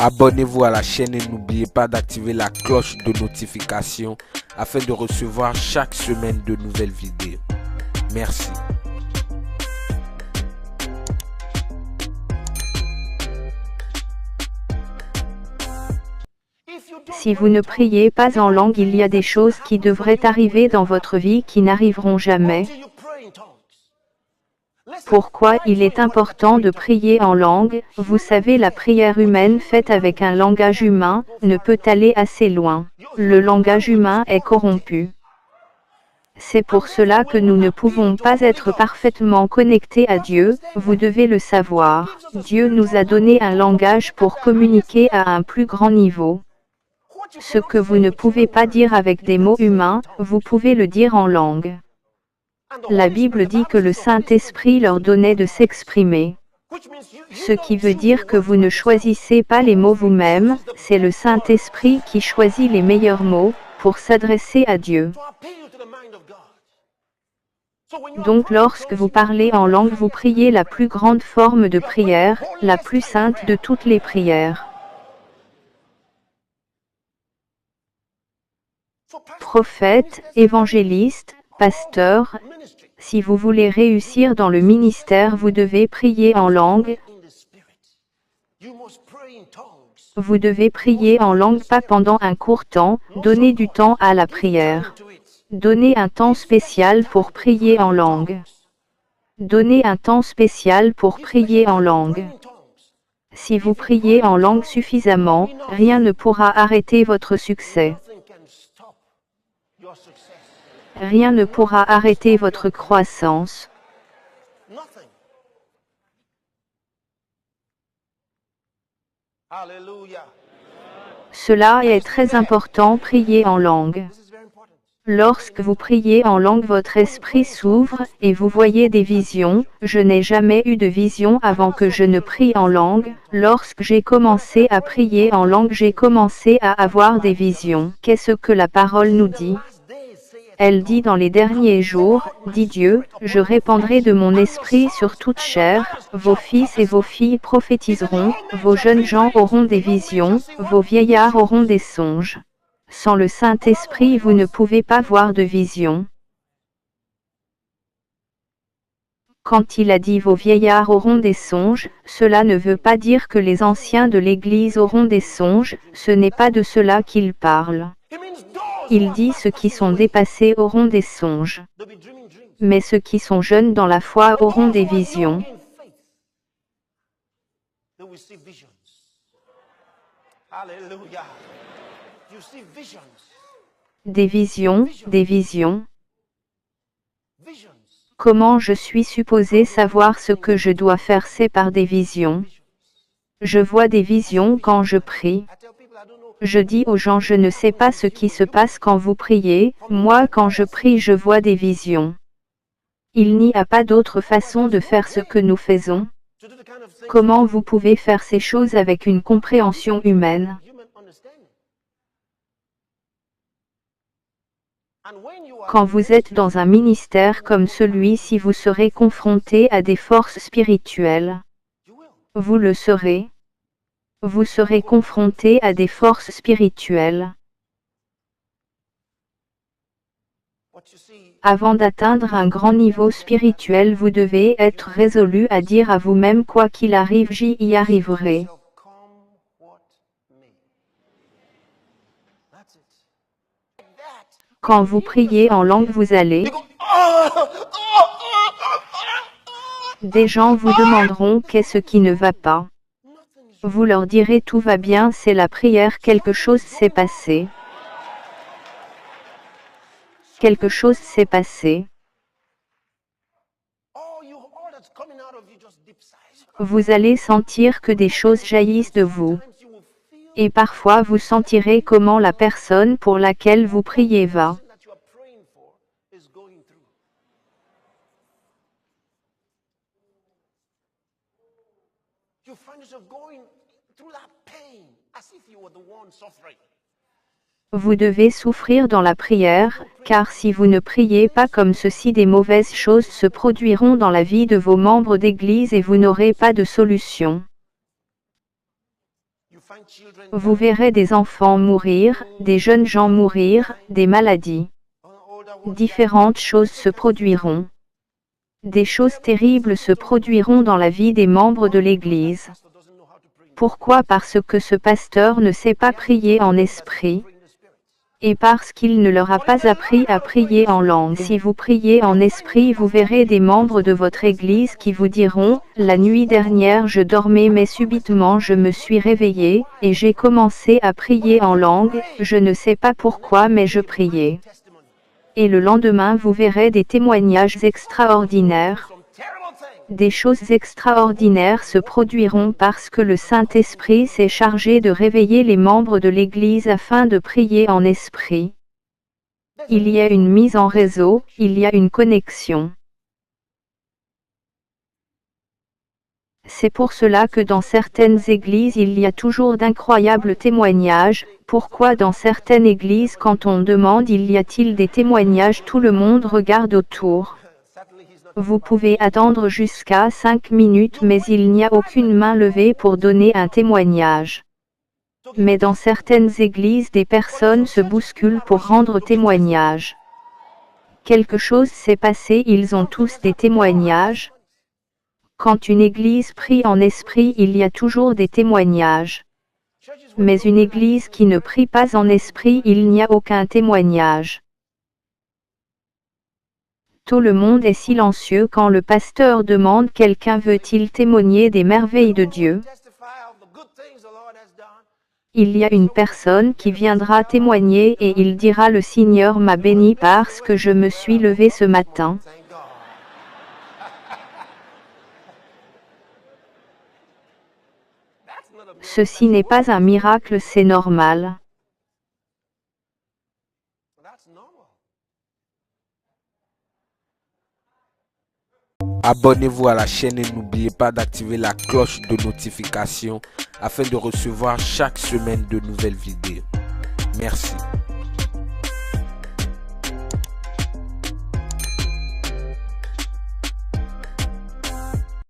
Abonnez-vous à la chaîne et n'oubliez pas d'activer la cloche de notification afin de recevoir chaque semaine de nouvelles vidéos. Merci. Si vous ne priez pas en langue, il y a des choses qui devraient arriver dans votre vie qui n'arriveront jamais. Pourquoi il est important de prier en langue? Vous savez, la prière humaine faite avec un langage humain ne peut aller assez loin. Le langage humain est corrompu. C'est pour cela que nous ne pouvons pas être parfaitement connectés à Dieu, vous devez le savoir. Dieu nous a donné un langage pour communiquer à un plus grand niveau. Ce que vous ne pouvez pas dire avec des mots humains, vous pouvez le dire en langue. La Bible dit que le Saint-Esprit leur donnait de s'exprimer. Ce qui veut dire que vous ne choisissez pas les mots vous-même, c'est le Saint-Esprit qui choisit les meilleurs mots pour s'adresser à Dieu. Donc lorsque vous parlez en langue, vous priez la plus grande forme de prière, la plus sainte de toutes les prières. Prophète, évangéliste, pasteur, si vous voulez réussir dans le ministère, vous devez prier en langue. Vous devez prier en langue, pas pendant un court temps, donnez du temps à la prière. Donnez un temps spécial pour prier en langue. Donnez un temps spécial pour prier en langue. Si vous priez en langue suffisamment, rien ne pourra arrêter votre succès. Rien ne pourra arrêter votre croissance. Cela est très important, prier en langue. Lorsque vous priez en langue, votre esprit s'ouvre, et vous voyez des visions. Je n'ai jamais eu de vision avant que je ne prie en langue. Lorsque j'ai commencé à prier en langue, j'ai commencé à avoir des visions. Qu'est-ce que la parole nous dit? Elle dit: dans les derniers jours, dit Dieu, je répandrai de mon esprit sur toute chair, vos fils et vos filles prophétiseront, vos jeunes gens auront des visions, vos vieillards auront des songes. Sans le Saint-Esprit, vous ne pouvez pas voir de vision. Quand il a dit vos vieillards auront des songes, cela ne veut pas dire que les anciens de l'Église auront des songes, ce n'est pas de cela qu'il parle. Il dit ceux qui sont dépassés auront des songes. Mais ceux qui sont jeunes dans la foi auront des visions. Des visions, des visions. Comment je suis supposé savoir ce que je dois faire? C'est par des visions. Je vois des visions quand je prie. Je dis aux gens, je ne sais pas ce qui se passe quand vous priez, moi quand je prie je vois des visions. Il n'y a pas d'autre façon de faire ce que nous faisons. Comment vous pouvez faire ces choses avec une compréhension humaine? Quand vous êtes dans un ministère comme celui-ci, vous serez confronté à des forces spirituelles. Vous le serez. Vous serez confronté à des forces spirituelles. Avant d'atteindre un grand niveau spirituel, vous devez être résolu à dire à vous-même, quoi qu'il arrive, j'y y arriverai. Quand vous priez en langue, vous allez... Des gens vous demanderont qu'est-ce qui ne va pas. Vous leur direz tout va bien, c'est la prière, quelque chose s'est passé. Quelque chose s'est passé. Vous allez sentir que des choses jaillissent de vous. Et parfois vous sentirez comment la personne pour laquelle vous priez va. Vous devez souffrir dans la prière, car si vous ne priez pas comme ceci, des mauvaises choses se produiront dans la vie de vos membres d'église et vous n'aurez pas de solution. Vous verrez des enfants mourir, des jeunes gens mourir, des maladies. Différentes choses se produiront. Des choses terribles se produiront dans la vie des membres de l'Église. Pourquoi? Parce que ce pasteur ne sait pas prier en esprit. Et parce qu'il ne leur a pas appris à prier en langue. Si vous priez en esprit, vous verrez des membres de votre Église qui vous diront, « La nuit dernière je dormais mais subitement je me suis réveillé, et j'ai commencé à prier en langue, je ne sais pas pourquoi mais je priais. » Et le lendemain vous verrez des témoignages extraordinaires. Des choses extraordinaires se produiront parce que le Saint-Esprit s'est chargé de réveiller les membres de l'Église afin de prier en esprit. Il y a une mise en réseau, il y a une connexion. C'est pour cela que dans certaines églises il y a toujours d'incroyables témoignages. Pourquoi dans certaines églises quand on demande y a-t-il des témoignages, tout le monde regarde autour. Vous pouvez attendre jusqu'à 5 minutes mais il n'y a aucune main levée pour donner un témoignage. Mais dans certaines églises des personnes se bousculent pour rendre témoignage. Quelque chose s'est passé, ils ont tous des témoignages. Quand une église prie en esprit, il y a toujours des témoignages. Mais une église qui ne prie pas en esprit, il n'y a aucun témoignage. Tout le monde est silencieux quand le pasteur demande quelqu'un veut-il témoigner des merveilles de Dieu. Il y a une personne qui viendra témoigner et il dira le Seigneur m'a béni parce que je me suis levé ce matin. Ceci n'est pas un miracle, c'est normal. Abonnez-vous à la chaîne et n'oubliez pas d'activer la cloche de notification afin de recevoir chaque semaine de nouvelles vidéos. Merci.